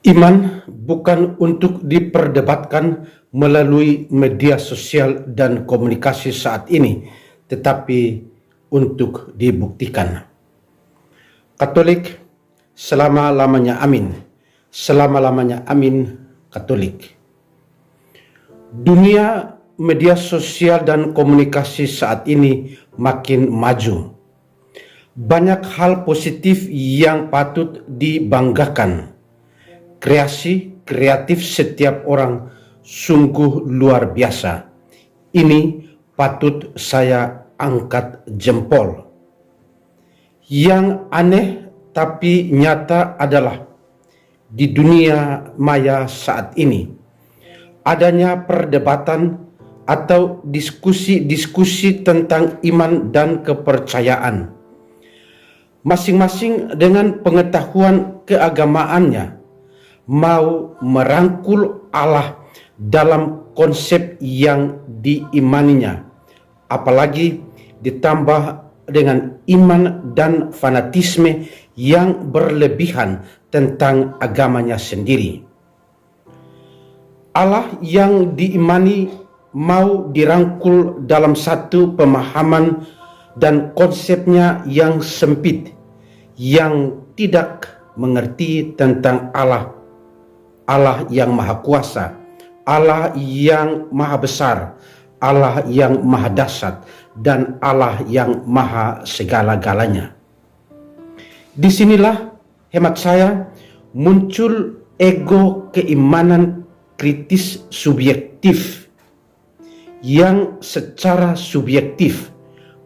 Iman bukan untuk diperdebatkan melalui media sosial dan komunikasi saat ini, tetapi untuk dibuktikan. Katolik, selama-lamanya amin. Selama-lamanya amin, Katolik. Dunia media sosial dan komunikasi saat ini makin maju. Banyak hal positif yang patut dibanggakan. Kreasi kreatif setiap orang sungguh luar biasa. Ini patut saya angkat jempol. Yang aneh tapi nyata adalah di dunia maya saat ini adanya perdebatan atau diskusi-diskusi tentang iman dan kepercayaan. Masing-masing dengan pengetahuan keagamaannya mau merangkul Allah dalam konsep yang diimaninya, apalagi ditambah dengan iman dan fanatisme yang berlebihan tentang agamanya sendiri. Allah yang diimani mau dirangkul dalam satu pemahaman dan konsepnya yang sempit, yang tidak mengerti tentang Allah yang maha kuasa, Allah yang maha besar, Allah yang maha dahsyat, dan Allah yang maha segala-galanya. Disinilah hemat saya muncul ego keimanan kritis subjektif yang secara subjektif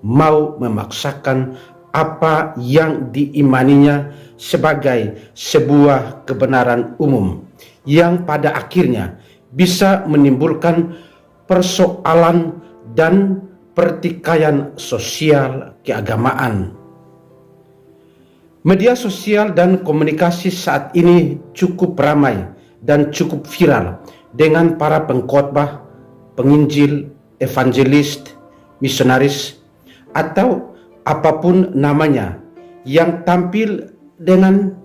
mau memaksakan apa yang diimaninya sebagai sebuah kebenaran umum yang pada akhirnya bisa menimbulkan persoalan dan pertikaian sosial keagamaan. Media sosial dan komunikasi saat ini cukup ramai dan cukup viral dengan para pengkhotbah, penginjil, evangelis, misionaris, atau apapun namanya yang tampil dengan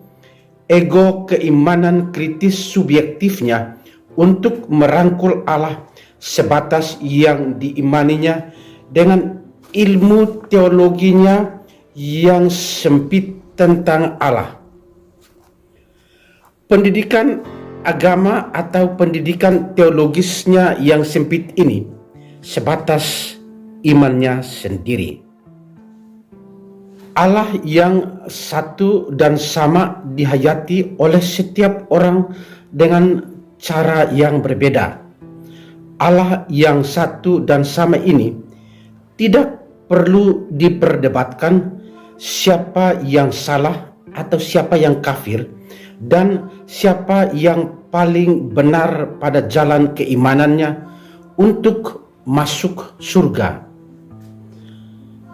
ego keimanan kritis subjektifnya untuk merangkul Allah sebatas yang diimaninya dengan ilmu teologinya yang sempit tentang Allah. Pendidikan agama atau pendidikan teologisnya yang sempit ini sebatas imannya sendiri. Allah yang satu dan sama dihayati oleh setiap orang dengan cara yang berbeda. Allah yang satu dan sama ini tidak perlu diperdebatkan siapa yang salah atau siapa yang kafir dan siapa yang paling benar pada jalan keimanannya untuk masuk surga.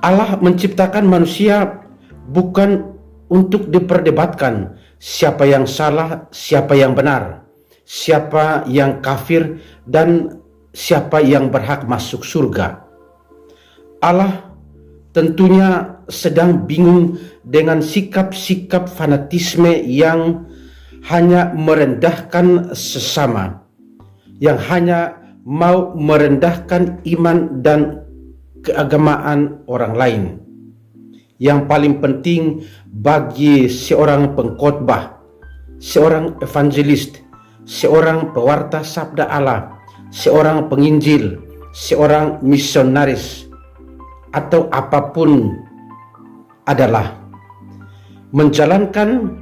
Allah menciptakan manusia bukan untuk diperdebatkan siapa yang salah, siapa yang benar, siapa yang kafir, dan siapa yang berhak masuk surga. Allah tentunya sedang bingung dengan sikap-sikap fanatisme yang hanya merendahkan sesama, yang hanya mau merendahkan iman dan keagamaan orang lain. Yang paling penting bagi seorang pengkhotbah, seorang evangelis, seorang pewarta sabda Allah, seorang penginjil, seorang misionaris, atau apapun adalah menjalankan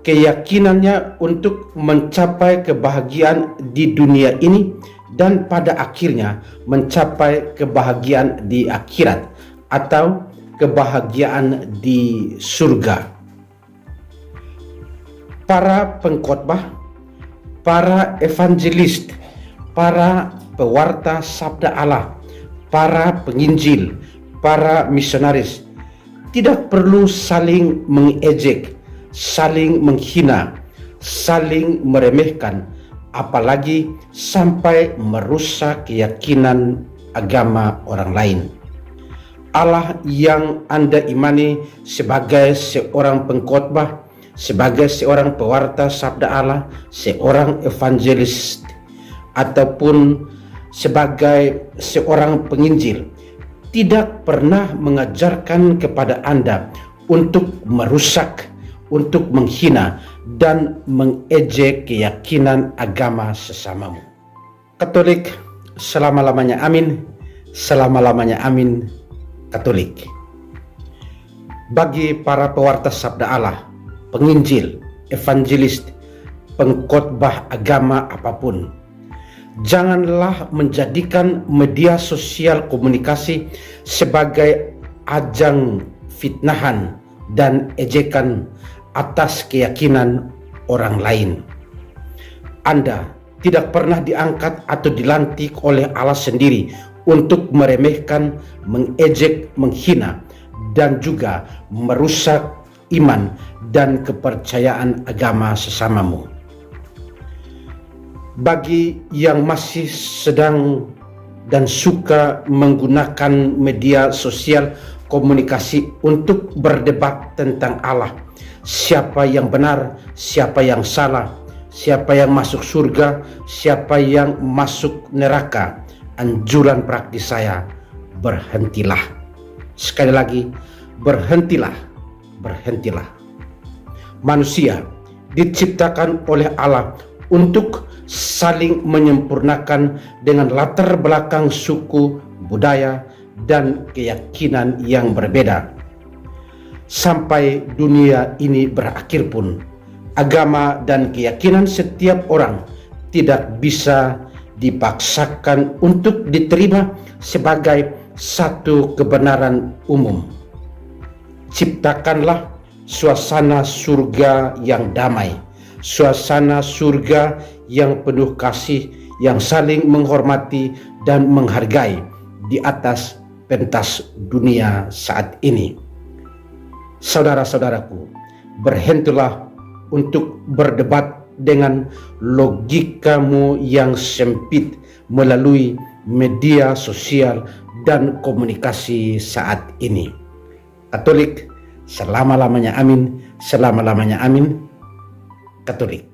keyakinannya untuk mencapai kebahagiaan di dunia ini dan pada akhirnya mencapai kebahagiaan di akhirat atau kebahagiaan di surga. Para pengkhotbah, para evangelis, para pewarta sabda Allah, para penginjil, para misionaris tidak perlu saling mengejek, saling menghina, saling meremehkan, apalagi sampai merusak keyakinan agama orang lain. Allah yang Anda imani sebagai seorang pengkhotbah, sebagai seorang pewarta sabda Allah, seorang evangelis, ataupun sebagai seorang penginjil, tidak pernah mengajarkan kepada Anda untuk merusak, untuk menghina, dan mengejek keyakinan agama sesamamu. Katolik, selama-lamanya amin, selama-lamanya amin, Katolik. Bagi para pewarta sabda Allah, penginjil, evangelis, pengkhotbah agama apapun, janganlah menjadikan media sosial komunikasi sebagai ajang fitnahan dan ejekan atas keyakinan orang lain. Anda tidak pernah diangkat atau dilantik oleh Allah sendiri untuk meremehkan, mengejek, menghina, dan juga merusak iman dan kepercayaan agama sesamamu. Bagi yang masih sedang dan suka menggunakan media sosial komunikasi untuk berdebat tentang Allah, siapa yang benar, siapa yang salah, siapa yang masuk surga, siapa yang masuk neraka, anjuran praktis saya, berhentilah. Sekali lagi, berhentilah, berhentilah. Manusia diciptakan oleh Allah untuk saling menyempurnakan dengan latar belakang suku, budaya, dan keyakinan yang berbeda. Sampai dunia ini berakhir pun, agama dan keyakinan setiap orang tidak bisa dipaksakan untuk diterima sebagai satu kebenaran umum. Ciptakanlah suasana surga yang damai, suasana surga yang penuh kasih, yang saling menghormati dan menghargai di atas pentas dunia saat ini. Saudara-saudaraku, berhentilah untuk berdebat dengan logikamu yang sempit melalui media sosial dan komunikasi saat ini. Katolik, selama-lamanya amin, selama-lamanya amin, Katolik.